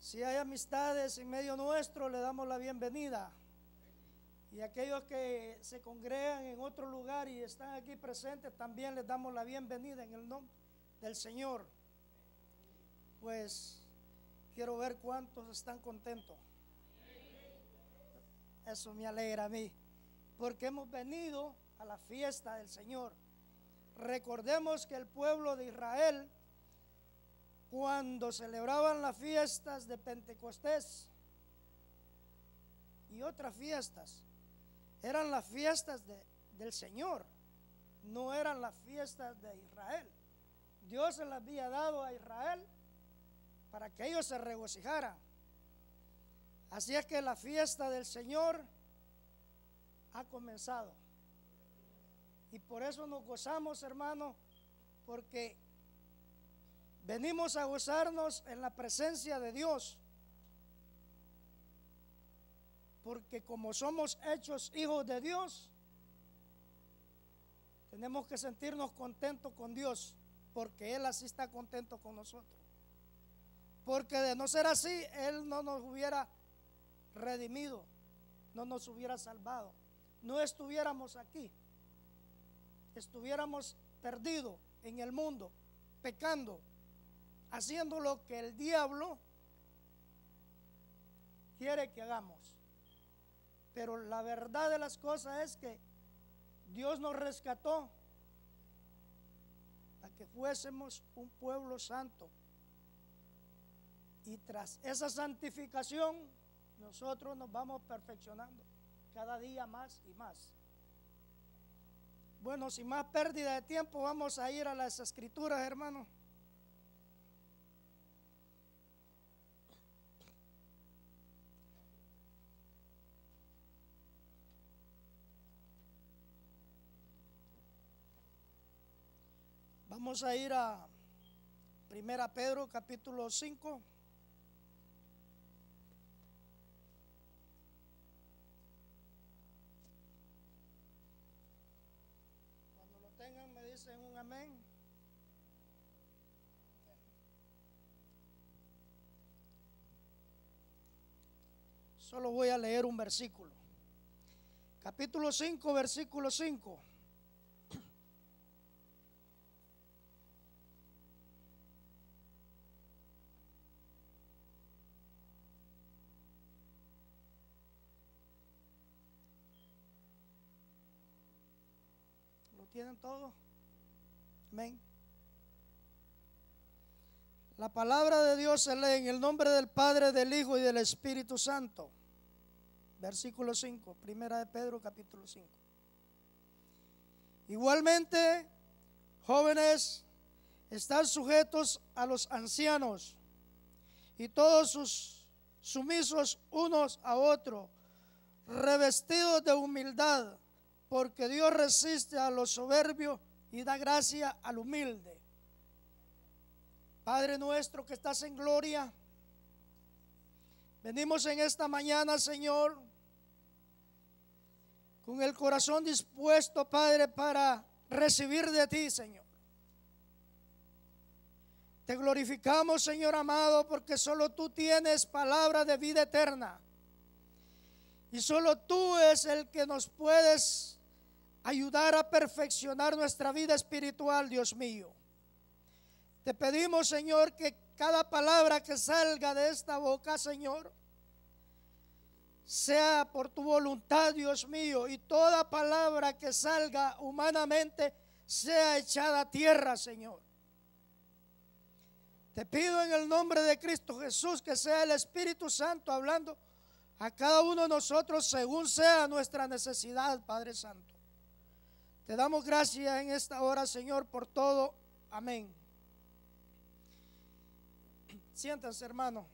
Si hay amistades en medio nuestro, le damos la bienvenida. Y aquellos que se congregan en otro lugar y están aquí presentes, también les damos la bienvenida en el nombre del Señor. Pues quiero ver cuántos están contentos. Eso me alegra a mí, porque hemos venido a la fiesta del Señor. Recordemos que el pueblo de Israel, cuando celebraban las fiestas de Pentecostés y otras fiestas, eran las fiestas del Señor, no eran las fiestas de Israel. Dios se las había dado a Israel para que ellos se regocijaran. Así es que la fiesta del Señor ha comenzado. Y por eso nos gozamos, hermanos, porque venimos a gozarnos en la presencia de Dios. Porque como somos hechos hijos de Dios, tenemos que sentirnos contentos con Dios, porque Él así está contento con nosotros. Porque de no ser así, Él no nos hubiera redimido, no nos hubiera salvado, no estuviéramos aquí, estuviéramos perdidos en el mundo, pecando, haciendo lo que el diablo quiere que hagamos. Pero la verdad de las cosas es que Dios nos rescató para que fuésemos un pueblo santo. Y tras esa santificación, nosotros nos vamos perfeccionando cada día más y más. Bueno, sin más pérdida de tiempo, vamos a ir a las escrituras, hermanos. Vamos a ir a 1 Pedro capítulo 5. Cuando lo tengan me dicen un amén. Solo voy a leer un versículo. Capítulo 5, versículo 5. ¿Tienen todo? Amén. La palabra de Dios se lee en el nombre del Padre, del Hijo y del Espíritu Santo. Versículo 5, 1 de Pedro capítulo 5. Igualmente, jóvenes, están sujetos a los ancianos y todos sus sumisos unos a otros, revestidos de humildad, porque Dios resiste a los soberbios y da gracia al humilde. Padre nuestro que estás en gloria, venimos en esta mañana, Señor, con el corazón dispuesto, Padre, para recibir de ti, Señor. Te glorificamos, Señor amado, porque solo tú tienes palabra de vida eterna. Y solo tú es el que nos puedes ayudar a perfeccionar nuestra vida espiritual, Dios mío. Te pedimos, Señor, que cada palabra que salga de esta boca, Señor, sea por tu voluntad, Dios mío, y toda palabra que salga humanamente sea echada a tierra, Señor. Te pido en el nombre de Cristo Jesús que sea el Espíritu Santo hablando a cada uno de nosotros según sea nuestra necesidad, Padre Santo. Te damos gracias en esta hora, Señor, por todo. Amén. Siéntanse, hermano.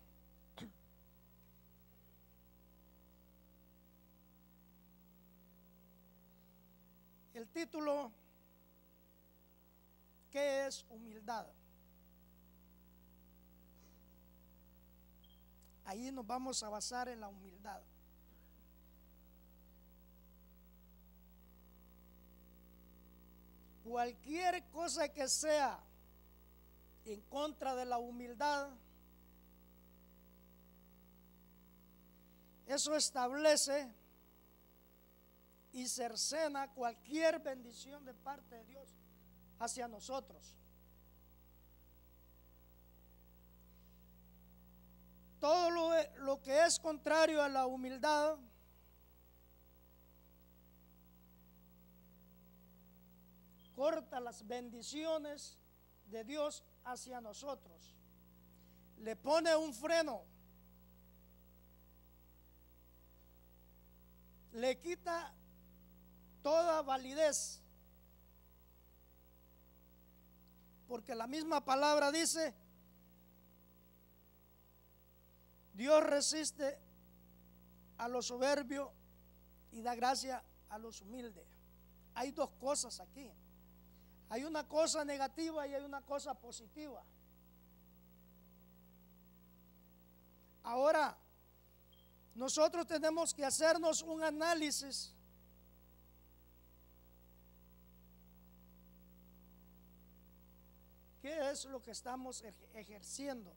El título, ¿qué es humildad? Ahí nos vamos a basar en la humildad. Cualquier cosa que sea en contra de la humildad Eso establece y cercena cualquier bendición de parte de Dios hacia nosotros. Todo lo que es contrario a la humildad corta las bendiciones de Dios hacia nosotros. Le pone un freno. Le quita toda validez. Porque la misma palabra dice, Dios resiste a los soberbios y da gracia a los humildes. Hay dos cosas aquí. Hay una cosa negativa y hay una cosa positiva. Ahora, nosotros tenemos que hacernos un análisis qué es lo que estamos ejerciendo.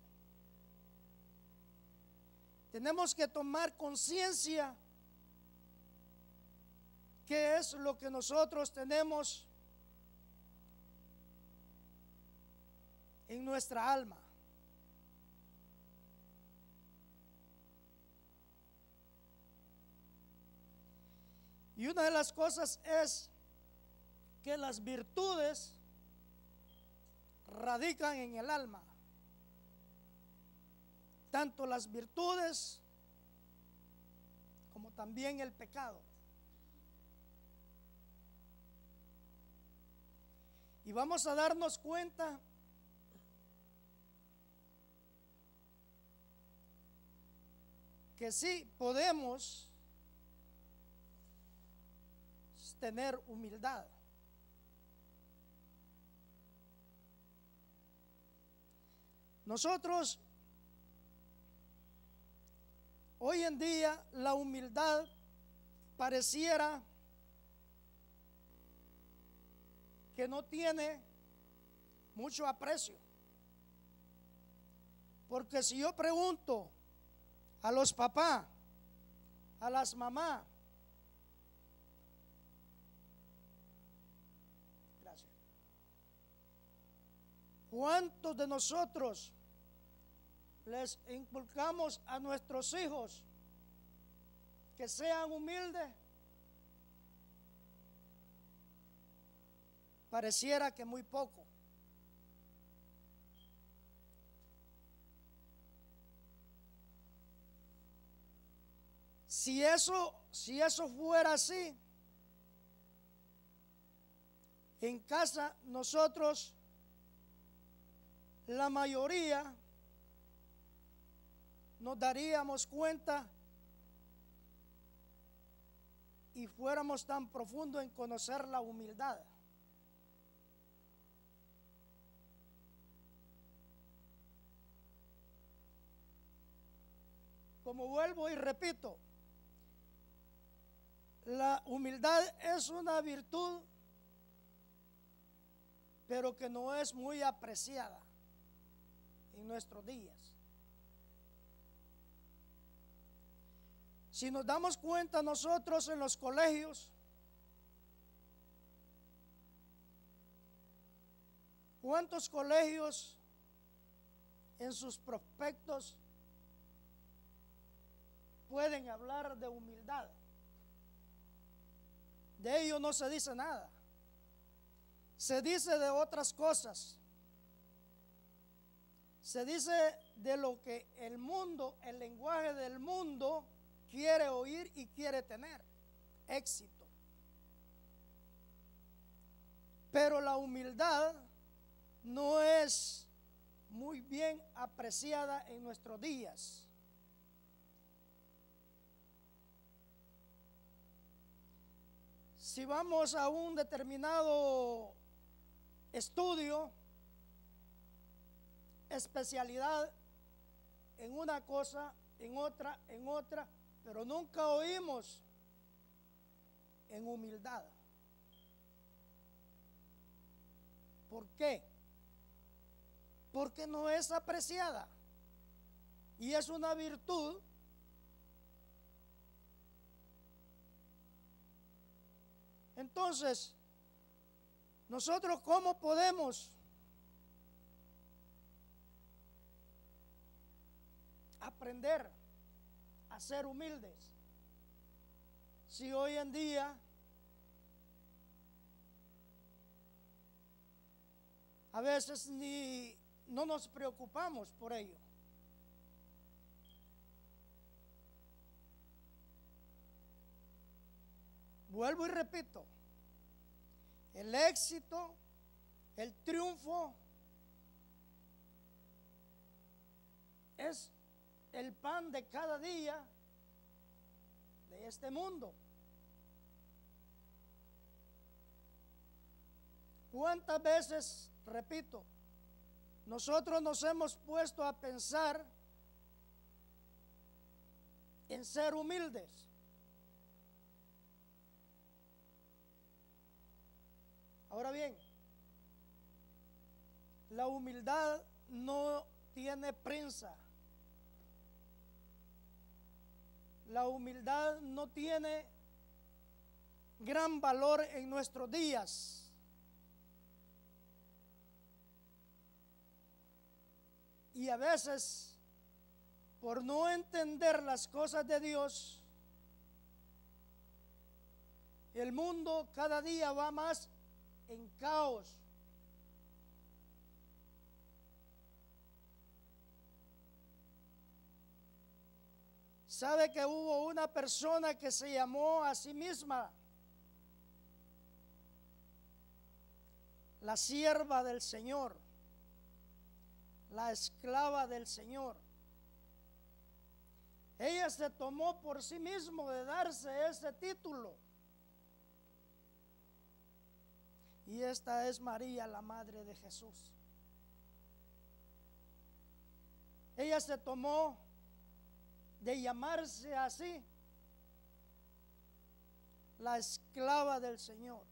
Tenemos que tomar conciencia qué es lo que nosotros tenemos en nuestra alma. Y una de las cosas es que las virtudes radican en el alma. Tanto las virtudes como también el pecado. Y vamos a darnos cuenta que sí podemos tener humildad. Nosotros hoy en día la humildad pareciera que no tiene mucho aprecio. Porque si yo pregunto a los papás, a las mamás, gracias, ¿cuántos de nosotros les inculcamos a nuestros hijos que sean humildes? Pareciera que muy poco. Si eso fuera así, en casa nosotros, la mayoría, nos daríamos cuenta y fuéramos tan profundos en conocer la humildad. Como vuelvo y repito, la humildad es una virtud, pero que no es muy apreciada en nuestros días. Si nos damos cuenta nosotros en los colegios, ¿cuántos colegios en sus prospectos pueden hablar de humildad? De ello no se dice nada. Se dice de otras cosas. Se dice de lo que el mundo, el lenguaje del mundo quiere oír y quiere tener. Éxito. Pero la humildad no es muy bien apreciada en nuestros días. Si vamos a un determinado estudio, especialidad en una cosa, en otra, pero nunca oímos en humildad. ¿Por qué? Porque no es apreciada y es una virtud Entonces, nosotros ¿cómo podemos aprender a ser humildes si hoy en día a veces no nos preocupamos por ello? Vuelvo y repito, el éxito, el triunfo es el pan de cada día de este mundo. ¿Cuántas veces, repito, nosotros nos hemos puesto a pensar en ser humildes? Ahora bien, la humildad no tiene prensa. La humildad no tiene gran valor en nuestros días. Y a veces, por no entender las cosas de Dios, el mundo cada día va más en caos. ¿Sabe que hubo una persona que se llamó a sí misma la sierva del Señor, la esclava del Señor? Ella se tomó por sí misma de darse ese título. Y esta es María, la madre de Jesús. Ella se tomó de llamarse así, la esclava del Señor.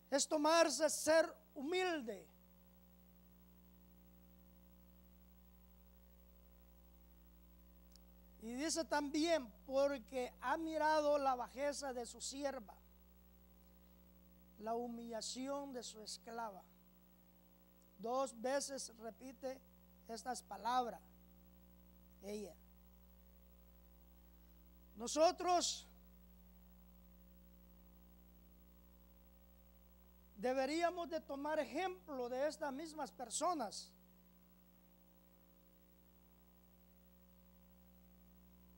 Es tomarse ser humilde. Y dice también, porque ha mirado la bajeza de su sierva, la humillación de su esclava. 2 veces repite estas palabras, ella. Nosotros deberíamos de tomar ejemplo de estas mismas personas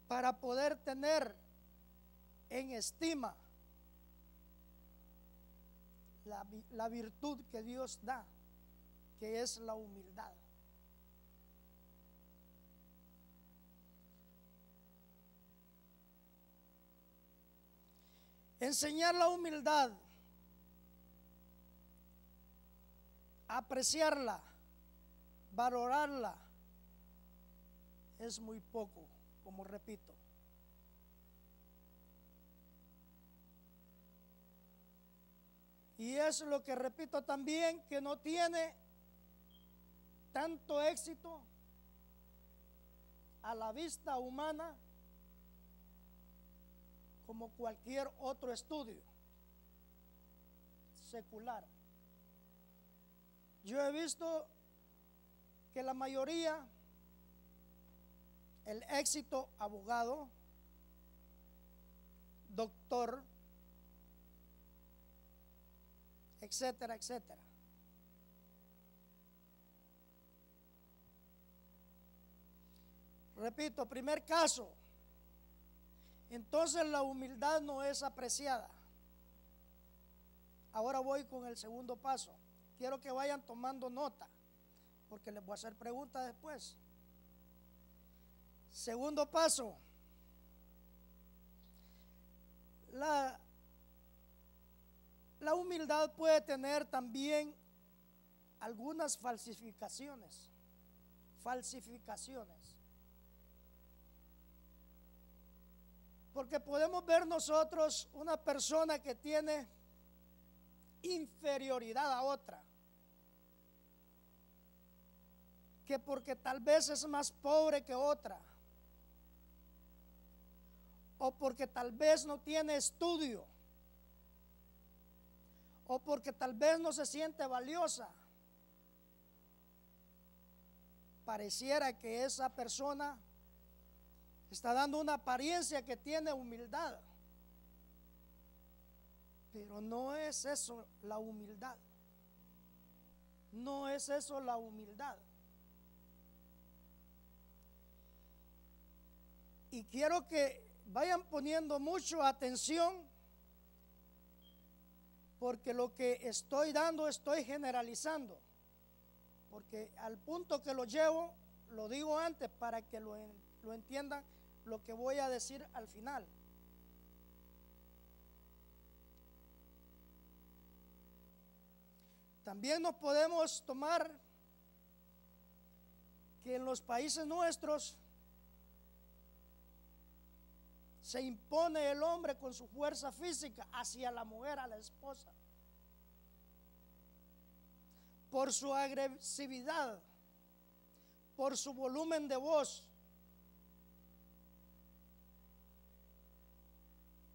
para poder tener en estima la virtud que Dios da, que es la humildad. Enseñar la humildad, apreciarla, valorarla, es muy poco, como repito. Y es lo que repito también, que no tiene tanto éxito a la vista humana como cualquier otro estudio secular. Yo he visto que la mayoría, el éxito, abogado, doctor, etcétera, etcétera. Repito, primer caso, entonces la humildad no es apreciada. Ahora voy con el segundo paso. Quiero que vayan tomando nota, porque les voy a hacer preguntas después. Segundo paso, la humildad puede tener también algunas falsificaciones. Porque podemos ver nosotros una persona que tiene inferioridad a otra, que porque tal vez es más pobre que otra, o porque tal vez no tiene estudio, o porque tal vez no se siente valiosa, pareciera que esa persona está dando una apariencia que tiene humildad. Pero no es eso la humildad. No es eso la humildad. Y quiero que vayan poniendo mucho atención, porque lo que estoy dando estoy generalizando. Porque al punto que lo llevo, lo digo antes para que lo entiendan lo que voy a decir al final. También nos podemos tomar que en los países nuestros se impone el hombre con su fuerza física hacia la mujer, a la esposa, por su agresividad, por su volumen de voz.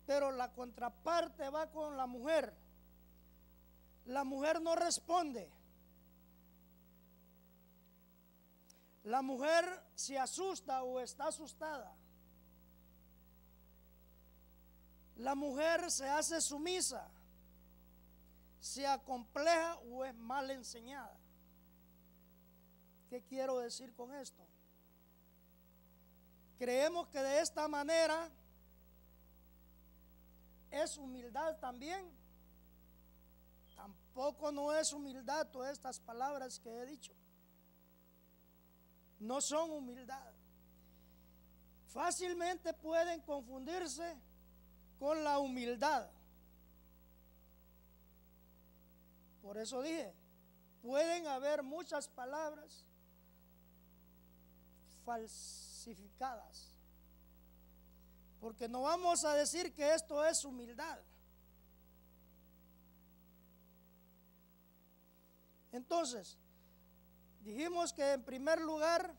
Pero la contraparte va con la mujer. La mujer no responde. La mujer se asusta o está asustada. La mujer se hace sumisa, se acompleja o es mal enseñada. ¿Qué quiero decir con esto? Creemos que de esta manera es humildad también. Tampoco no es humildad todas estas palabras que he dicho. No son humildad. Fácilmente pueden confundirse con la humildad. Por eso dije, pueden haber muchas palabras falsificadas, porque no vamos a decir que esto es humildad. Entonces, dijimos que en primer lugar,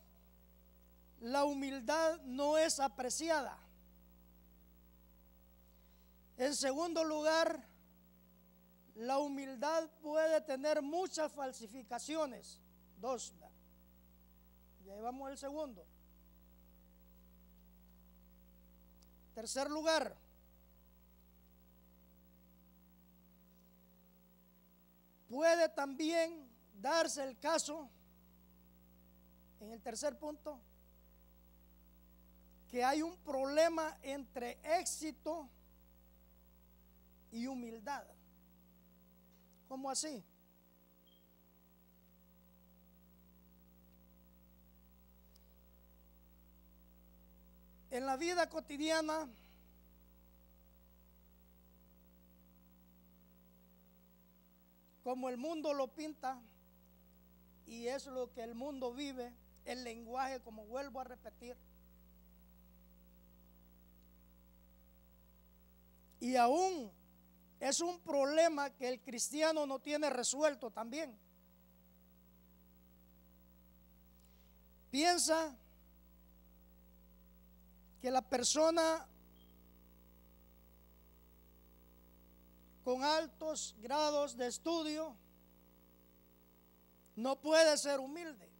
la humildad no es apreciada. En segundo lugar, la humildad puede tener muchas falsificaciones. Dos. Ya llevamos el segundo. Tercer lugar, puede también darse el caso, en el tercer punto, que hay un problema entre éxito y humildad. ¿Cómo así? En la vida cotidiana, como el mundo lo pinta, y es lo que el mundo vive, el lenguaje, como vuelvo a repetir, y aún es un problema que el cristiano no tiene resuelto también. Piensa que la persona con altos grados de estudio no puede ser humilde.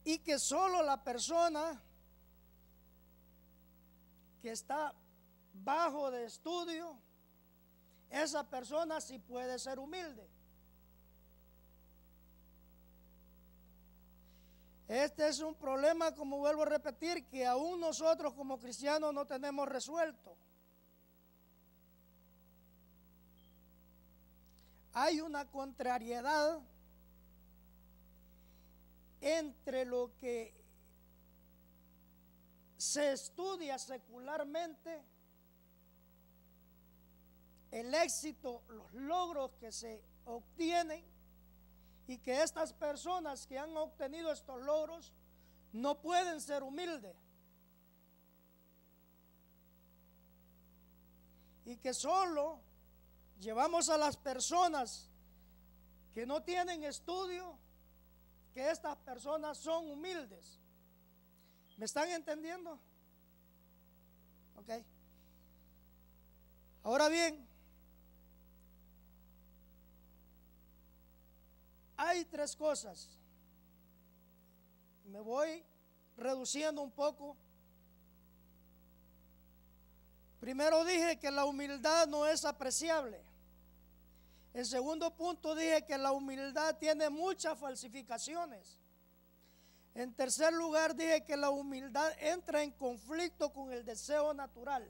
Y que solo la persona que está bajo de estudio, esa persona sí puede ser humilde. Este es un problema, como vuelvo a repetir, que aún nosotros como cristianos no tenemos resuelto. Hay una contrariedad entre lo que se estudia secularmente, el éxito, los logros que se obtienen, y que estas personas que han obtenido estos logros no pueden ser humildes, y que solo llevamos a las personas que no tienen estudio, que estas personas son humildes. ¿Me están entendiendo? Ok. Ahora bien, hay tres cosas. Me voy reduciendo un poco. Primero dije que la humildad no es apreciable. En segundo punto dije que la humildad tiene muchas falsificaciones. En tercer lugar dije que la humildad entra en conflicto con el deseo natural.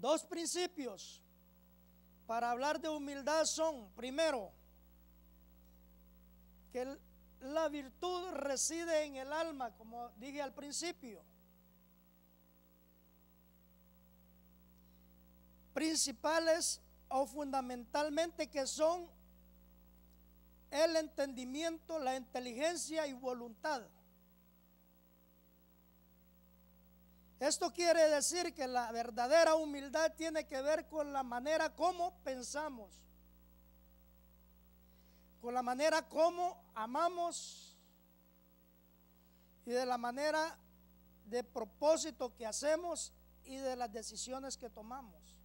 Dos principios para hablar de humildad son, primero, que la virtud reside en el alma, como dije al principio. Principales o fundamentalmente que son el entendimiento, la inteligencia y voluntad. Esto quiere decir que la verdadera humildad tiene que ver con la manera como pensamos, con la manera como amamos y de la manera de propósito que hacemos y de las decisiones que tomamos.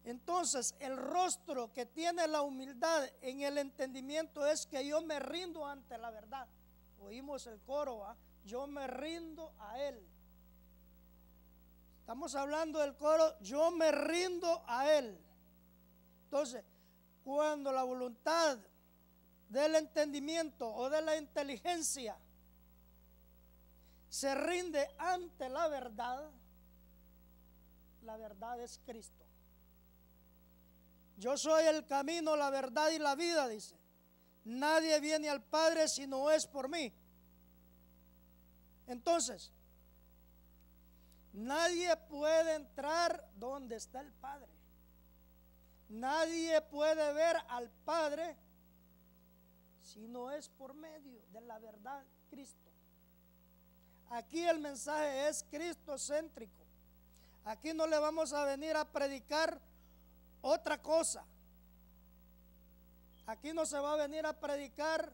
Entonces, el rostro que tiene la humildad en el entendimiento es que yo me rindo ante la verdad. Oímos el coro, ¿va? Yo me rindo a Él. Estamos hablando del coro, yo me rindo a Él. Entonces, cuando la voluntad del entendimiento o de la inteligencia se rinde ante la verdad es Cristo. Yo soy el camino, la verdad y la vida, dice. Nadie viene al Padre si no es por mí. Entonces, nadie puede entrar donde está el Padre. Nadie puede ver al Padre si no es por medio de la verdad Cristo. Aquí el mensaje es cristocéntrico. Aquí no le vamos a venir a predicar otra cosa. Aquí no se va a venir a predicar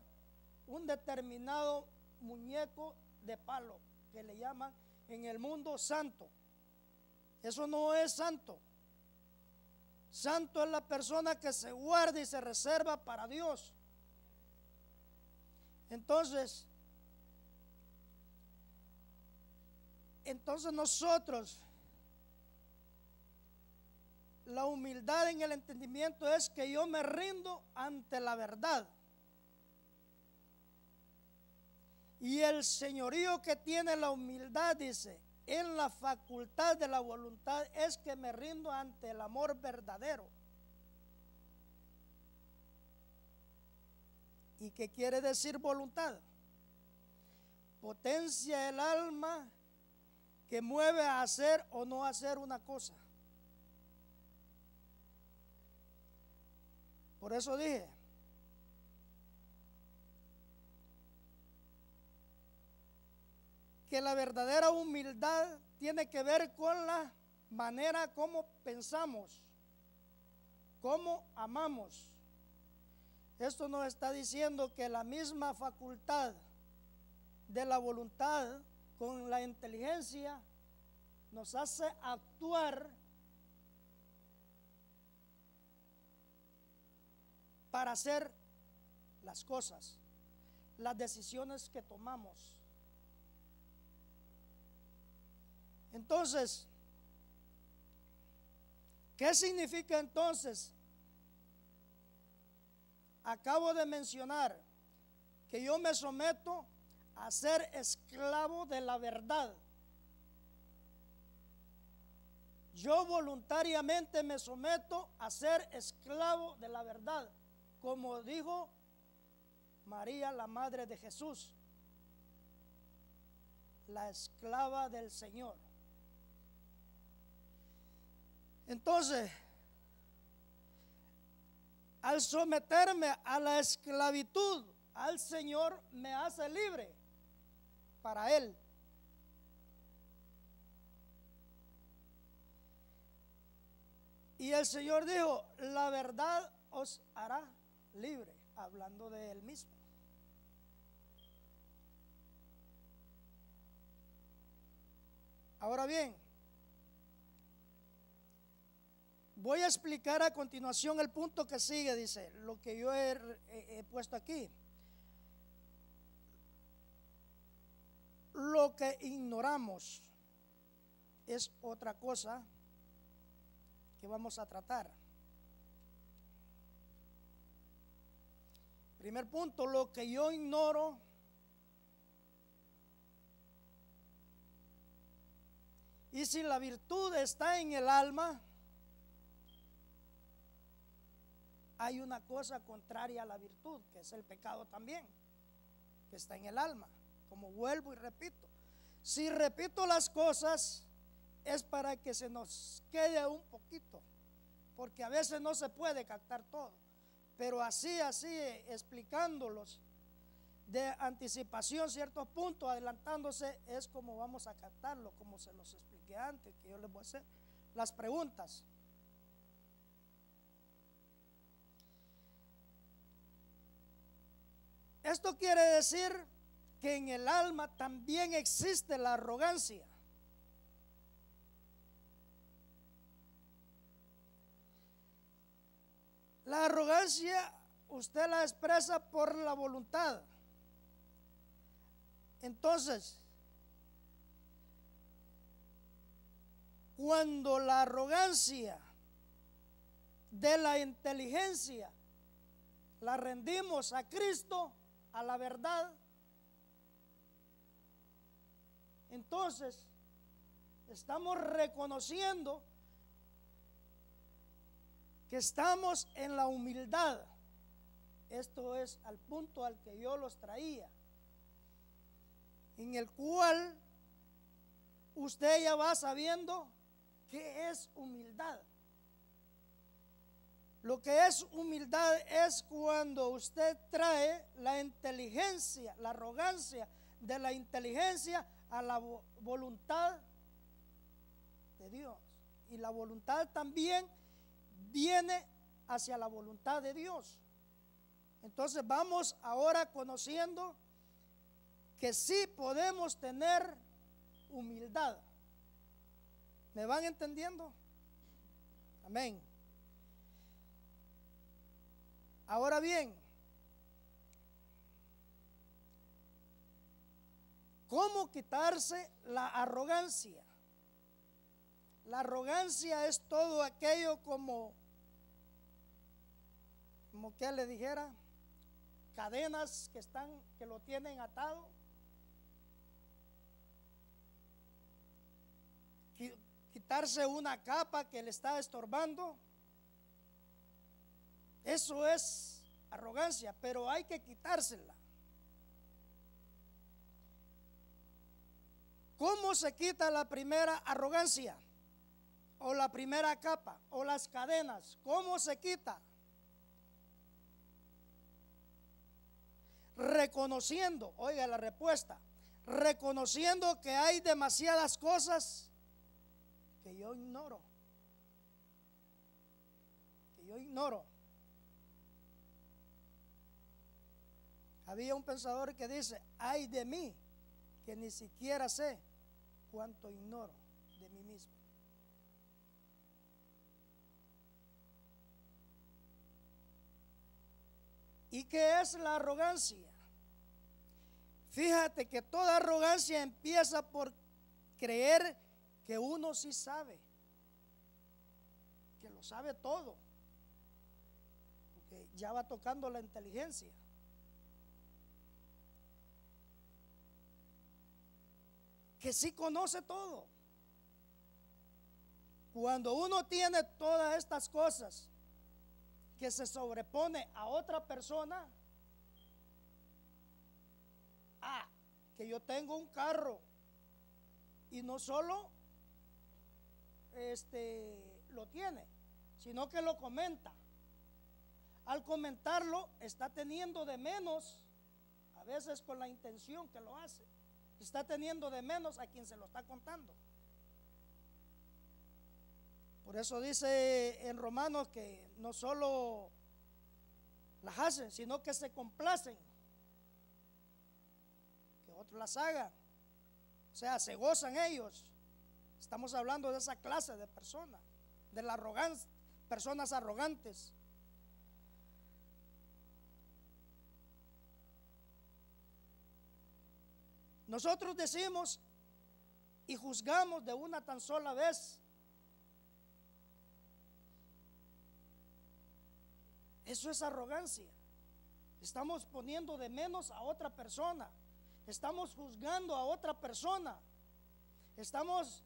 un determinado muñeco de palo que le llaman en el mundo santo. Eso no es santo. Santo es la persona que se guarda y se reserva para Dios. Entonces nosotros, la humildad en el entendimiento es que yo me rindo ante la verdad. Y el señorío que tiene la humildad, dice, en la facultad de la voluntad es que me rindo ante el amor verdadero. ¿Y qué quiere decir voluntad? Potencia del alma que mueve a hacer o no hacer una cosa. Por eso dije, que la verdadera humildad tiene que ver con la manera como pensamos, cómo amamos. Esto nos está diciendo que la misma facultad de la voluntad con la inteligencia nos hace actuar para hacer las cosas, las decisiones que tomamos. Entonces, ¿qué significa entonces? Acabo de mencionar que yo me someto a ser esclavo de la verdad. Yo voluntariamente me someto a ser esclavo de la verdad, como dijo María, la madre de Jesús, la esclava del Señor. Entonces, al someterme a la esclavitud al Señor, me hace libre para Él. Y el Señor dijo, la verdad os hará libre, hablando de Él mismo. Ahora bien, voy a explicar a continuación el punto que sigue, dice, lo que yo he puesto aquí. Lo que ignoramos es otra cosa que vamos a tratar. Primer punto, lo que yo ignoro y si la virtud está en el alma, hay una cosa contraria a la virtud, que es el pecado también, que está en el alma. Como vuelvo y repito, si repito las cosas es para que se nos quede un poquito, porque a veces no se puede captar todo, pero así explicándolos de anticipación ciertos puntos, adelantándose, es como vamos a captarlo, como se los expliqué antes, que yo les voy a hacer las preguntas. Esto quiere decir que en el alma también existe la arrogancia. La arrogancia usted la expresa por la voluntad. Entonces, cuando la arrogancia de la inteligencia la rendimos a Cristo, a la verdad, entonces estamos reconociendo que estamos en la humildad. Esto es al punto al que yo los traía, en el cual usted ya va sabiendo qué es humildad. Lo que es humildad es cuando usted trae la inteligencia, la arrogancia de la inteligencia a la voluntad de Dios. Y la voluntad también viene hacia la voluntad de Dios. Entonces vamos ahora conociendo que sí podemos tener humildad. ¿Me van entendiendo? Amén. Ahora bien, ¿cómo quitarse la arrogancia? La arrogancia es todo aquello como que le dijera, cadenas que lo tienen atado, quitarse una capa que le está estorbando. Eso es arrogancia, pero hay que quitársela. ¿Cómo se quita la primera arrogancia? O la primera capa, o las cadenas. ¿Cómo se quita? Reconociendo, oiga la respuesta, reconociendo que hay demasiadas cosas que yo ignoro. Había un pensador que dice, ay de mí, que ni siquiera sé cuánto ignoro de mí mismo. ¿Y qué es la arrogancia? Fíjate que toda arrogancia empieza por creer que uno sí sabe, que lo sabe todo, porque ya va tocando la inteligencia. Que sí conoce todo. Cuando uno tiene todas estas cosas que se sobrepone a otra persona, que yo tengo un carro y no solo lo tiene, sino que lo comenta. Al comentarlo está teniendo de menos, a veces con la intención que lo hace, está teniendo de menos a quien se lo está contando. Por eso dice en Romanos que no solo las hacen, sino que se complacen que otros las hagan. O sea, se gozan ellos Estamos hablando de esa clase de personas, de la arrogancia, personas arrogantes. Nosotros decimos y juzgamos de una tan sola vez. Eso es arrogancia. Estamos poniendo de menos a otra persona. Estamos juzgando a otra persona. Estamos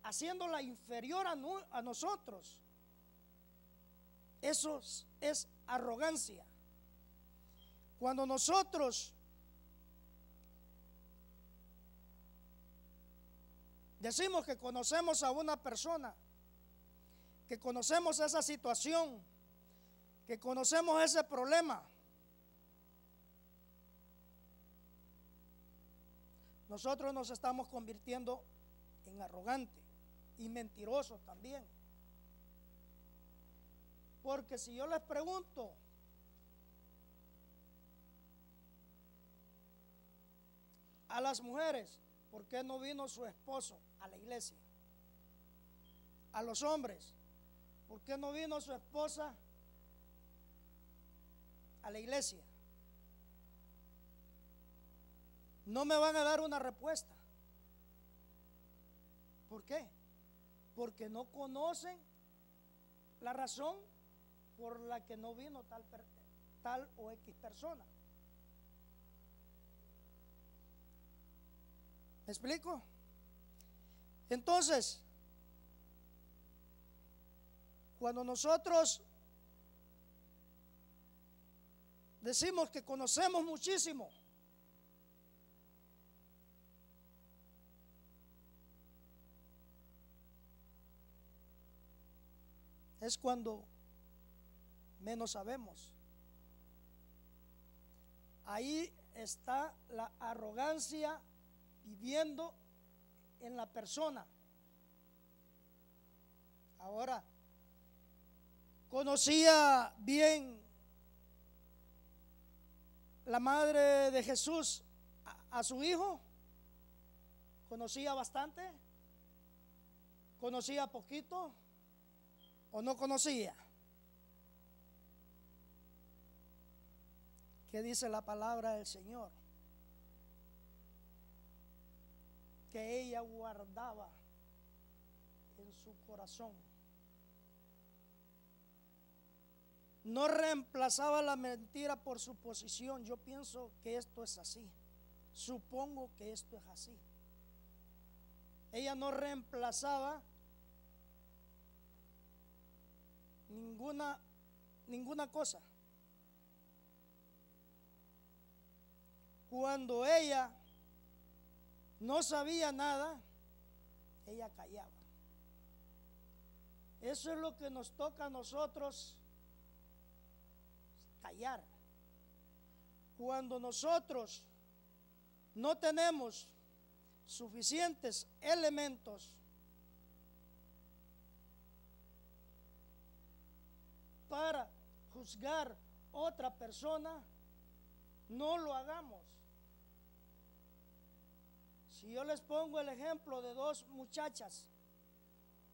haciéndola inferior a nosotros. Eso es arrogancia. Cuando nosotros decimos que conocemos a una persona, que conocemos esa situación, que conocemos ese problema, nosotros nos estamos convirtiendo en arrogantes y mentirosos también. Porque si yo les pregunto, a las mujeres, ¿por qué no vino su esposo a la iglesia? A los hombres, ¿por qué no vino su esposa a la iglesia? No me van a dar una respuesta. ¿Por qué? Porque no conocen la razón por la que no vino tal o X persona. ¿Me explico? Entonces, cuando nosotros decimos que conocemos muchísimo, es cuando menos sabemos. Ahí está la arrogancia viviendo en la persona. Ahora, conocía bien la madre de Jesús a su hijo, conocía bastante, conocía poquito o no conocía. ¿Qué dice la palabra del Señor? Que ella guardaba en su corazón. No reemplazaba la mentira por su posición. Yo pienso que esto es así. Supongo que esto es así. Ella no reemplazaba ninguna cosa. Cuando ella no sabía nada, ella callaba. Eso es lo que nos toca a nosotros, callar. Cuando nosotros no tenemos suficientes elementos para juzgar otra persona, no lo hagamos. Si yo les pongo el ejemplo de dos muchachas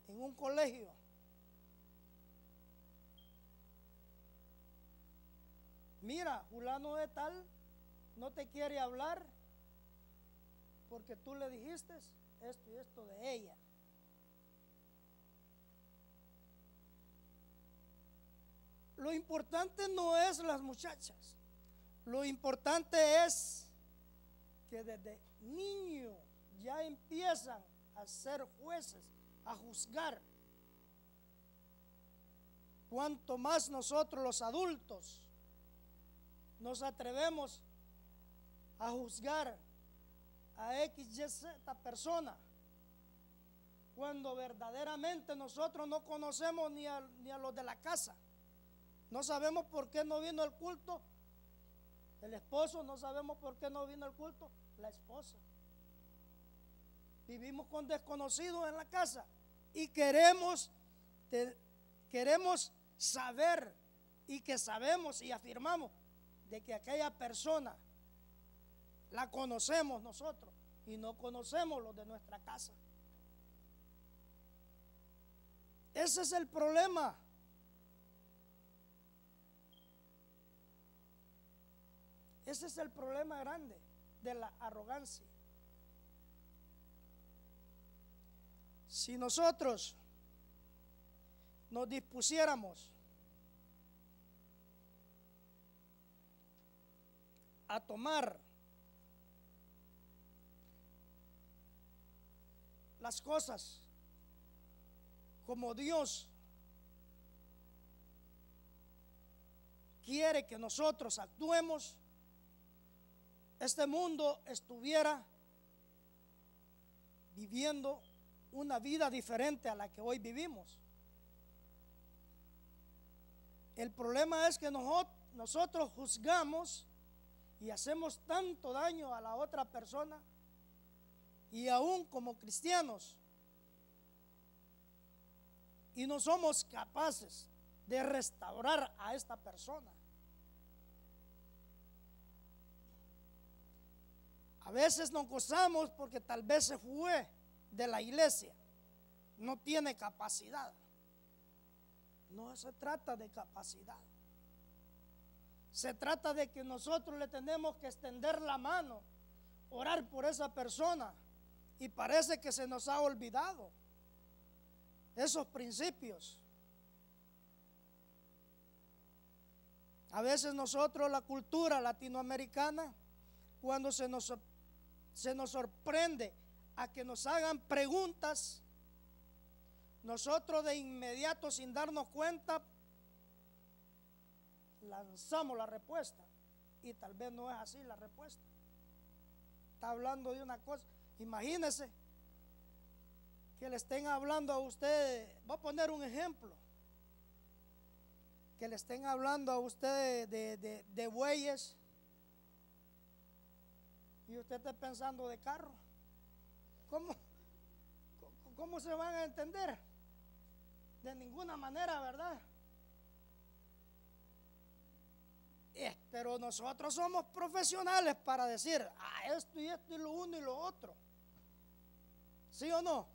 en un colegio, mira, fulano de tal no te quiere hablar porque tú le dijiste esto y esto de ella. Lo importante no es las muchachas, lo importante es que desde niños ya empiezan a ser jueces, a juzgar. Cuanto más nosotros los adultos nos atrevemos a juzgar a XYZ persona, cuando verdaderamente nosotros no conocemos ni a los de la casa, no sabemos por qué no vino el culto el esposo, no sabemos por qué no vino al culto la esposa. Vivimos con desconocidos en la casa y queremos saber y que sabemos y afirmamos de que aquella persona la conocemos nosotros y no conocemos los de nuestra casa. Ese es el problema. Ese es el problema grande de la arrogancia. Si nosotros nos dispusiéramos a tomar las cosas como Dios quiere que nosotros actuemos, este mundo estuviera viviendo una vida diferente a la que hoy vivimos. El problema es que nosotros juzgamos y hacemos tanto daño a la otra persona, y aún como cristianos, y no somos capaces de restaurar a esta persona. A veces nos gozamos porque tal vez se fue de la iglesia, no tiene capacidad. No se trata de capacidad. Se trata de que nosotros le tenemos que extender la mano, orar por esa persona, y parece que se nos ha olvidado esos principios. A veces nosotros, la cultura latinoamericana, cuando se nos sorprende a que nos hagan preguntas, nosotros de inmediato, sin darnos cuenta, lanzamos la respuesta, y tal vez no es así la respuesta. Está hablando de una cosa. Imagínese que le estén hablando a usted, voy a poner un ejemplo, que le estén hablando a usted de bueyes, y usted esté pensando de carro. ¿Cómo se van a entender? De ninguna manera, ¿verdad? Pero nosotros somos profesionales para decir, esto y esto y lo uno y lo otro. ¿Sí o no?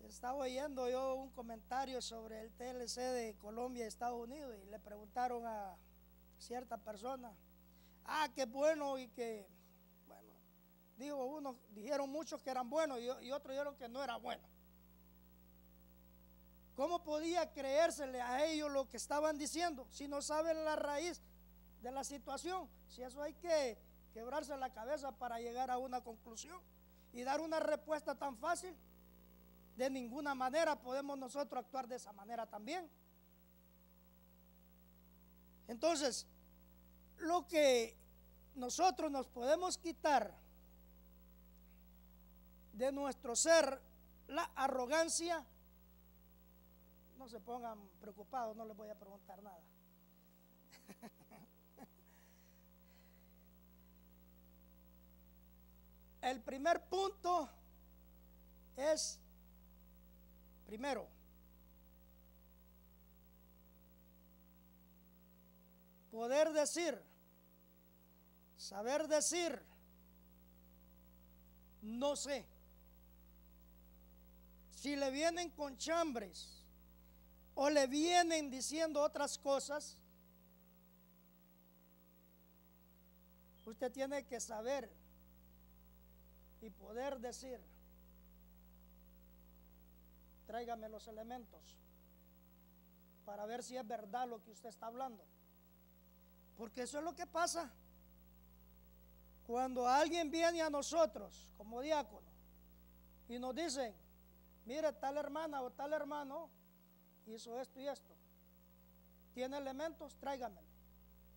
Estaba oyendo yo un comentario sobre el TLC de Colombia y Estados Unidos, y le preguntaron a cierta persona, qué bueno, y que, bueno, dijeron muchos que eran buenos y otros dijeron que no era bueno. ¿Cómo podía creérsele a ellos lo que estaban diciendo si no saben la raíz de la situación? Si eso hay que quebrarse la cabeza para llegar a una conclusión y dar una respuesta tan fácil. De ninguna manera podemos nosotros actuar de esa manera también. Entonces, lo que nosotros nos podemos quitar de nuestro ser, la arrogancia. No se pongan preocupados, no les voy a preguntar nada. El primer punto es, primero, poder decir, saber decir, no sé. Si le vienen con chambres o le vienen diciendo otras cosas, usted tiene que saber y poder decir, tráigame los elementos para ver si es verdad lo que usted está hablando. Porque eso es lo que pasa cuando alguien viene a nosotros como diácono y nos dicen, mire, tal hermana o tal hermano hizo esto y esto, tiene elementos, tráigamelo,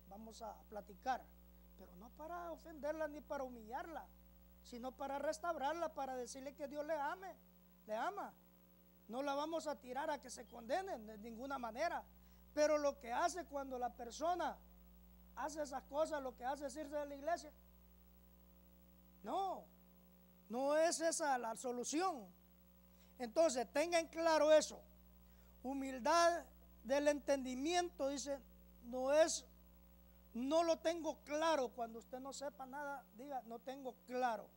vamos a platicar, pero no para ofenderla ni para humillarla, sino para restaurarla, para decirle que Dios le ama. No la vamos a tirar a que se condenen de ninguna manera, pero lo que hace cuando la persona hace esas cosas, lo que hace es irse de la iglesia. No es esa la solución. Entonces tengan claro eso. Humildad del entendimiento, dice, no es no lo tengo claro. Cuando usted no sepa nada, diga, no tengo claro.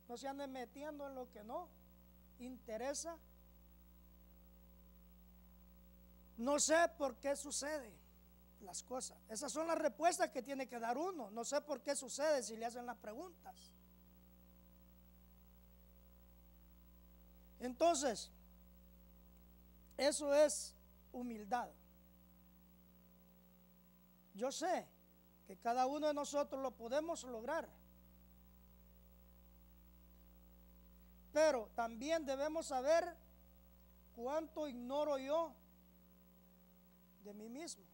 No se ande metiendo en lo que no interesa. No sé por qué sucede las cosas. Esas son las respuestas que tiene que dar uno. No sé por qué sucede si le hacen las preguntas. Entonces, eso es humildad. Yo sé que cada uno de nosotros lo podemos lograr, pero también debemos saber cuánto ignoro yo de mí mismo.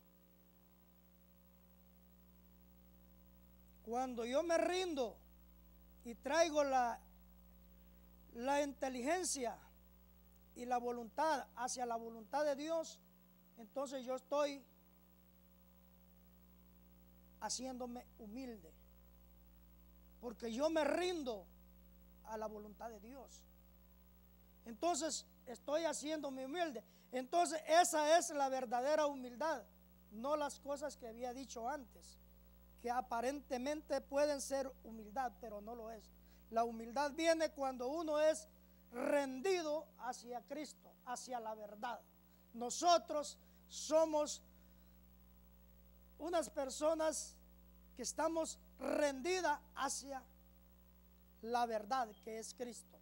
Cuando yo me rindo y traigo la inteligencia y la voluntad hacia la voluntad de Dios, entonces yo estoy haciéndome humilde, porque yo me rindo a la voluntad de Dios. Entonces estoy haciéndome humilde. Entonces esa es la verdadera humildad, no las cosas que había dicho antes, que aparentemente pueden ser humildad, pero no lo es. La humildad viene cuando uno es rendido hacia Cristo, hacia la verdad. Nosotros somos unas personas que estamos rendidas hacia la verdad, que es Cristo.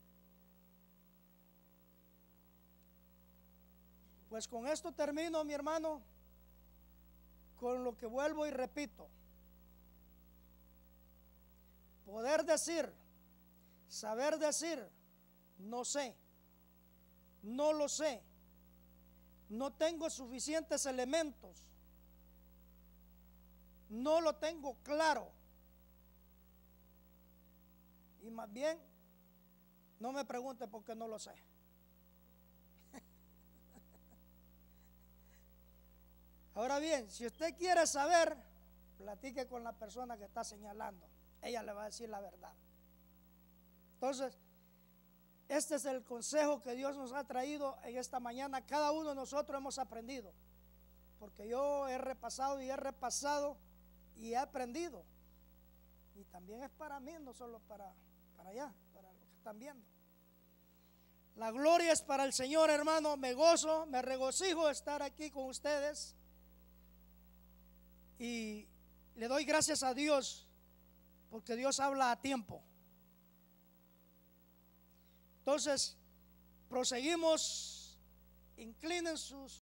Pues con esto termino, mi hermano, con lo que vuelvo y repito. Poder decir, saber decir, no sé, no lo sé, no tengo suficientes elementos, no lo tengo claro. Y más bien, no me pregunte por qué no lo sé. Ahora bien, si usted quiere saber, platique con la persona que está señalando. Ella le va a decir la verdad. Entonces, este es el consejo que Dios nos ha traído en esta mañana. Cada uno de nosotros hemos aprendido, porque yo he repasado y he aprendido. Y también es para mí, no solo para allá, para los que están viendo. La gloria es para el Señor, hermano. Me gozo, me regocijo de estar aquí con ustedes. Y le doy gracias a Dios, porque Dios habla a tiempo. Entonces, proseguimos. Inclinen sus